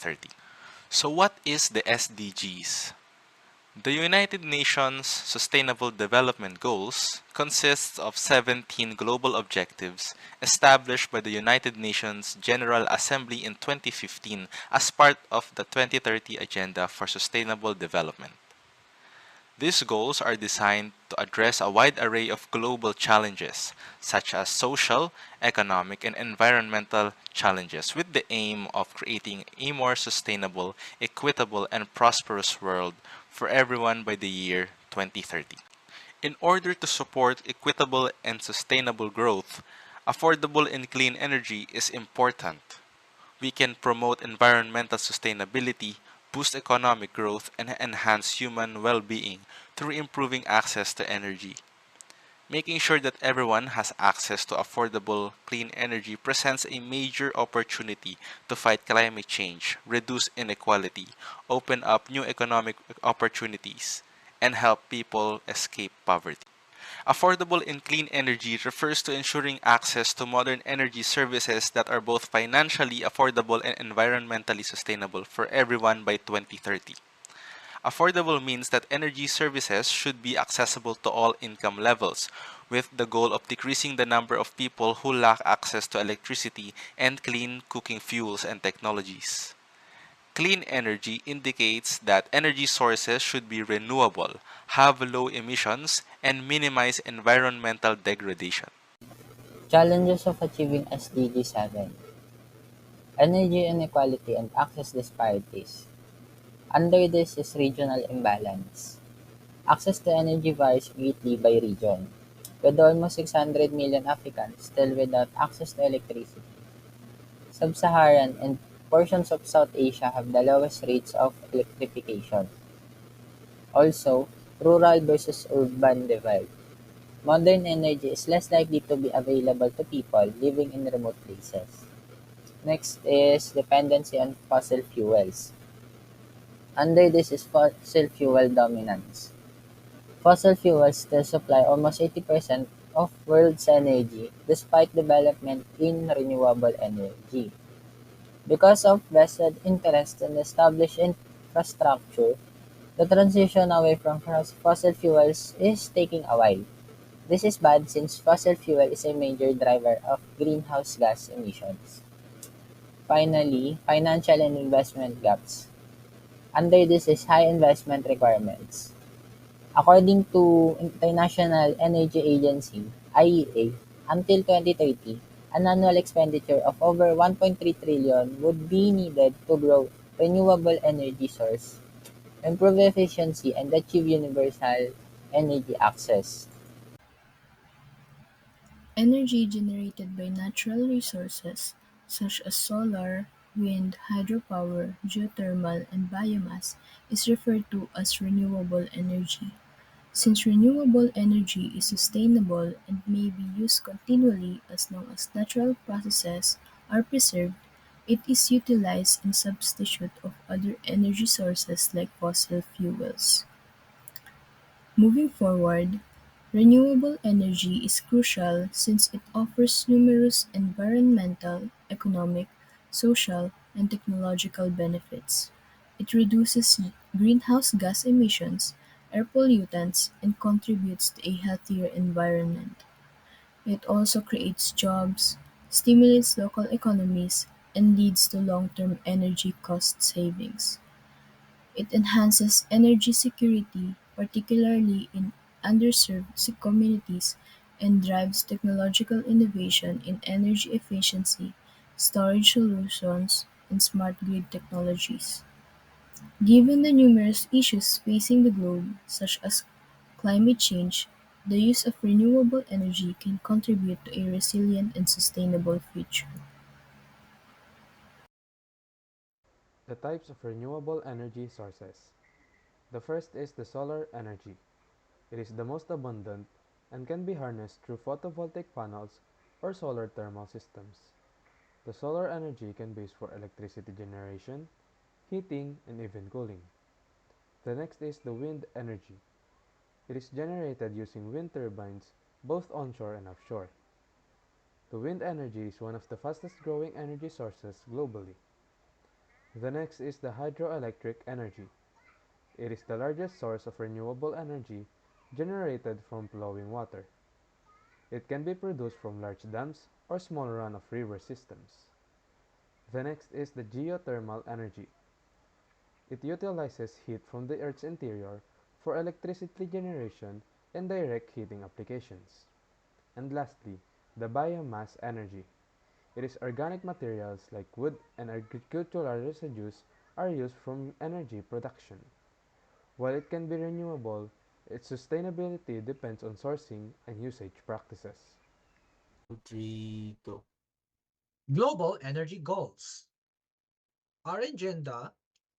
2030. So what is the SDGs? The United Nations Sustainable Development Goals consists of 17 global objectives established by the United Nations General Assembly in 2015 as part of the 2030 Agenda for Sustainable Development. These goals are designed to address a wide array of global challenges, such as social, economic, and environmental challenges, with the aim of creating a more sustainable, equitable, and prosperous world for everyone by the year 2030. In order to support equitable and sustainable growth, affordable and clean energy is important. We can promote environmental sustainability, boost economic growth, and enhance human well being through improving access to energy. Making sure that everyone has access to affordable, clean energy presents a major opportunity to fight climate change, reduce inequality, open up new economic opportunities, and help people escape poverty. Affordable and clean energy refers to ensuring access to modern energy services that are both financially affordable and environmentally sustainable for everyone by 2030. Affordable means that energy services should be accessible to all income levels, with the goal of decreasing the number of people who lack access to electricity and clean cooking fuels and technologies. Clean energy indicates that energy sources should be renewable, have low emissions, and minimize environmental degradation. Challenges of achieving SDG 7: energy inequality and access disparities. Under this is regional imbalance. Access to energy varies greatly by region, with almost 600 million Africans still without access to electricity. Sub-Saharan and portions of South Asia have the lowest rates of electrification. Also, rural versus urban divide. Modern energy is less likely to be available to people living in remote places. Next is dependency on fossil fuels. Under this is fossil fuel dominance. Fossil fuels still supply almost 80% of world's energy despite development in renewable energy. Because of vested interest in established infrastructure, the transition away from fossil fuels is taking a while. This is bad since fossil fuel is a major driver of greenhouse gas emissions. Finally, financial and investment gaps. Under this is high investment requirements. According to International Energy Agency (IEA), until 2030, an annual expenditure of over 1.3 trillion would be needed to grow renewable energy source, improve efficiency, and achieve universal energy access. Energy generated by natural resources such as solar, wind, hydropower, geothermal, and biomass is referred to as renewable energy. Since renewable energy is sustainable and may be used continually as long as natural processes are preserved, it is utilized in substitute of other energy sources like fossil fuels. Moving forward, renewable energy is crucial since it offers numerous environmental, economic, social, and technological benefits. It reduces greenhouse gas emissions, air pollutants, and contributes to a healthier environment. It also creates jobs, stimulates local economies, and leads to long-term energy cost savings. It enhances energy security, particularly in underserved communities, and drives technological innovation in energy efficiency, storage solutions, and smart grid technologies. Given the numerous issues facing the globe, such as climate change, the use of renewable energy can contribute to a resilient and sustainable future. The types of renewable energy sources. The first is the solar energy. It is the most abundant and can be harnessed through photovoltaic panels or solar thermal systems. The solar energy can be used for electricity generation, heating, and even cooling. The next is the wind energy. It is generated using wind turbines both onshore and offshore. The wind energy is one of the fastest growing energy sources globally. The next is the hydroelectric energy. It is the largest source of renewable energy generated from flowing water. It can be produced from large dams or small run-of-river systems. The next is the geothermal energy. It utilizes heat from the Earth's interior for electricity generation and direct heating applications. And lastly, the biomass energy. It is organic materials like wood and agricultural residues are used from energy production. While it can be renewable, its sustainability depends on sourcing and usage practices. Three, go. Global energy goals. Our agenda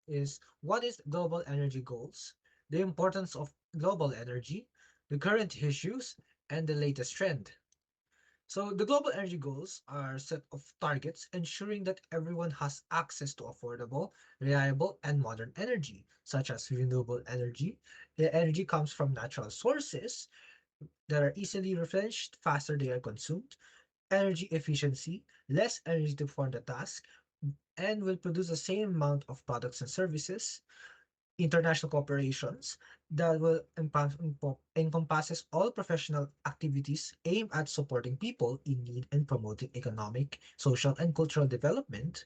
is what is global energy goals, the importance of global energy, the current issues, and the latest trend. So the global energy goals are a set of targets ensuring that everyone has access to affordable, reliable, and modern energy, such as renewable energy. The energy comes from natural sources that are easily replenished faster they are consumed, energy efficiency, less energy to perform the task, and will produce the same amount of products and services, international cooperations that will encompasses all professional activities aimed at supporting people in need and promoting economic, social, and cultural development.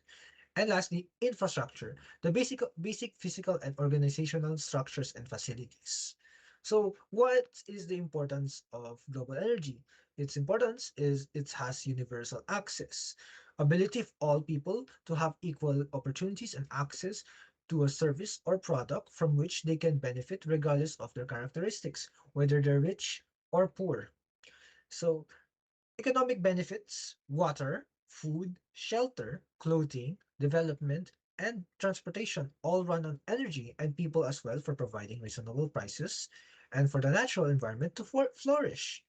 And lastly, infrastructure, the basic physical and organizational structures and facilities. So what is the importance of global energy? Its importance is it has universal access, ability of all people to have equal opportunities and access to a service or product from which they can benefit regardless of their characteristics, whether they're rich or poor. So economic benefits, water, food, shelter, clothing, development, and transportation all run on energy and people as well for providing reasonable prices and for the natural environment to flourish.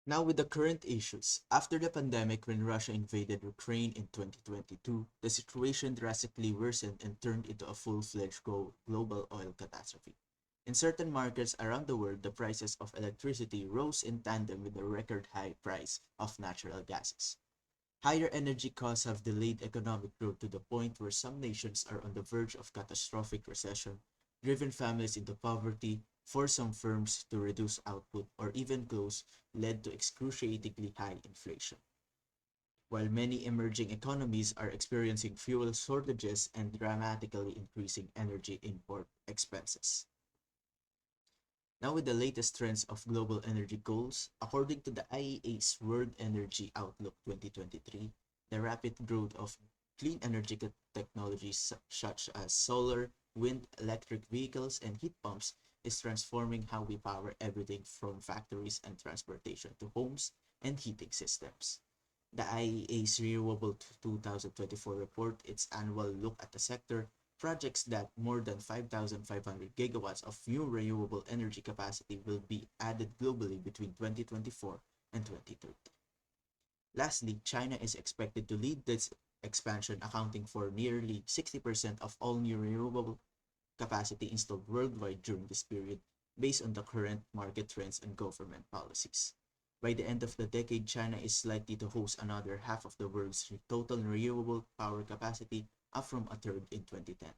Now with the current issues, after the pandemic when Russia invaded Ukraine in 2022, the situation drastically worsened and turned into a full-fledged global oil catastrophe. In certain markets around the world, the prices of electricity rose in tandem with the record high price of natural gases. Higher energy costs have delayed economic growth to the point where some nations are on the verge of catastrophic recession, driven families into poverty, forced some firms to reduce output, or even close, led to excruciatingly high inflation. While many emerging economies are experiencing fuel shortages and dramatically increasing energy import expenses. Now with the latest trends of global energy goals, according to the IEA's World Energy Outlook 2023, the rapid growth of clean energy technologies such as solar, wind, electric vehicles, and heat pumps is transforming how we power everything from factories and transportation to homes and heating systems. The IEA's Renewable 2024 report, its annual look at the sector, projects that more than 5,500 gigawatts of new renewable energy capacity will be added globally between 2024 and 2030. Lastly, China is expected to lead this expansion, accounting for nearly 60% of all new renewable capacity installed worldwide during this period, based on the current market trends and government policies. By the end of the decade, China is likely to host another half of the world's total renewable power capacity, up from a third in 2010.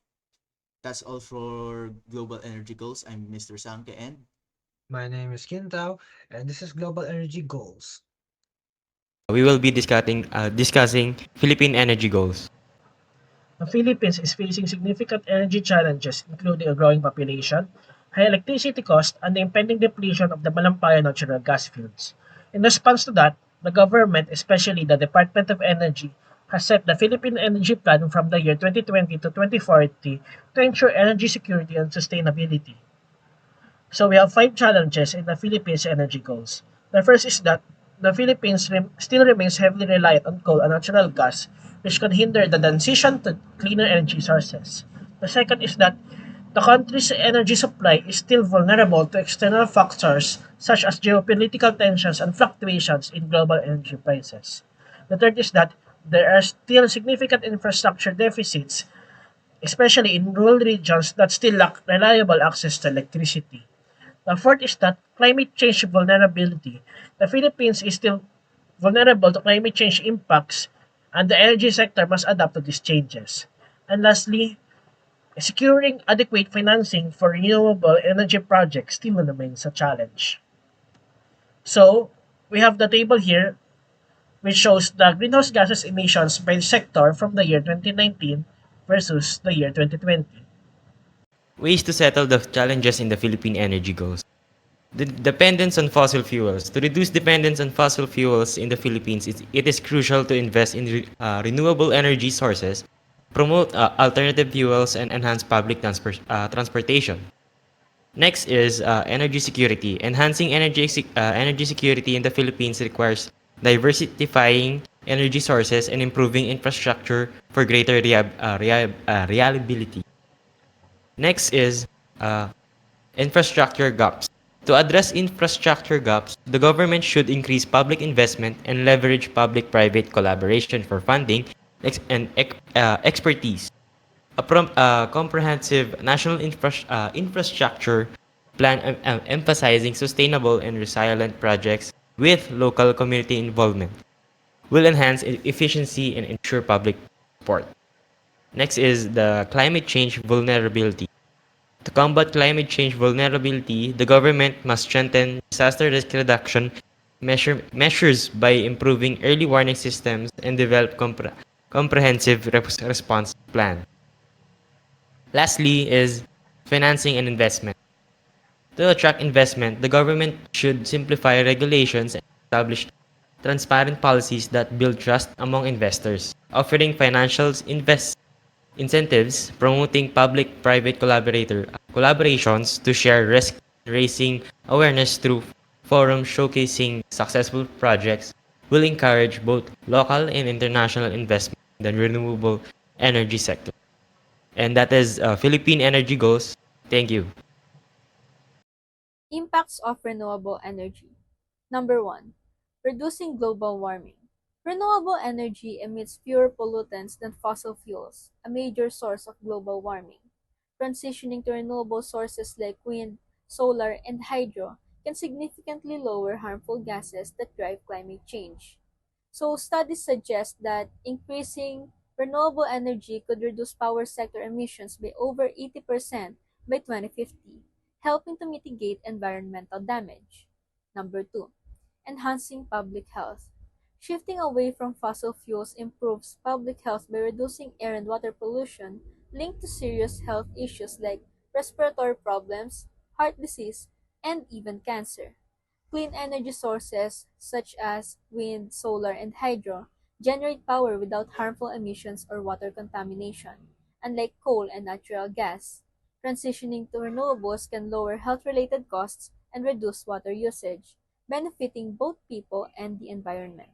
That's all for Global Energy Goals. I'm Mr. Sanke and My name is Kintao, and this is Global Energy Goals. We will be discussing Philippine energy goals. The Philippines is facing significant energy challenges, including a growing population, high electricity costs, and the impending depletion of the Malampaya natural gas fields. In response to that, the government, especially the Department of Energy, has set the Philippine Energy Plan from the year 2020 to 2040 to ensure energy security and sustainability. So we have five challenges in the Philippines energy goals. The first is that the Philippines still remains heavily reliant on coal and natural gas, which can hinder the transition to cleaner energy sources. The second is that the country's energy supply is still vulnerable to external factors such as geopolitical tensions and fluctuations in global energy prices. The third is that there are still significant infrastructure deficits, especially in rural regions that still lack reliable access to electricity. The fourth is that climate change vulnerability. The Philippines is still vulnerable to climate change impacts and the energy sector must adapt to these changes. And lastly, securing adequate financing for renewable energy projects still remains a challenge. So, we have the table here which shows the greenhouse gases emissions by sector from the year 2019 versus the year 2020. Ways to settle the challenges in the Philippine energy goals. The dependence on fossil fuels. To reduce dependence on fossil fuels in the Philippines, it is crucial to invest in renewable energy sources, promote alternative fuels, and enhance public transportation. Next is energy security. Enhancing energy security in the Philippines requires diversifying energy sources and improving infrastructure for greater reliability. Next is uh, infrastructure gaps. To address infrastructure gaps, the government should increase public investment and leverage public-private collaboration for funding and expertise. A comprehensive national infrastructure plan emphasizing sustainable and resilient projects with local community involvement will enhance efficiency and ensure public support. Next is the climate change vulnerability. To combat climate change vulnerability, the government must strengthen disaster risk reduction measures by improving early warning systems and develop comprehensive response plan. Lastly is financing and investment. To attract investment, the government should simplify regulations and establish transparent policies that build trust among investors, offering financial incentives, promoting public-private collaborations to share risk, raising awareness through forums showcasing successful projects will encourage both local and international investment in the renewable energy sector. And that is Philippine Energy Goals. Thank you. Impacts of renewable energy. Number 1. Reducing global warming. Renewable energy emits fewer pollutants than fossil fuels, a major source of global warming. Transitioning to renewable sources like wind, solar, and hydro can significantly lower harmful gases that drive climate change. So, studies suggest that increasing renewable energy could reduce power sector emissions by over 80% by 2050, helping to mitigate environmental damage. Number 2. Enhancing public health. Shifting away from fossil fuels improves public health by reducing air and water pollution linked to serious health issues like respiratory problems, heart disease, and even cancer. Clean energy sources such as wind, solar, and hydro generate power without harmful emissions or water contamination, unlike coal and natural gas. Transitioning to renewables can lower health-related costs and reduce water usage, benefiting both people and the environment.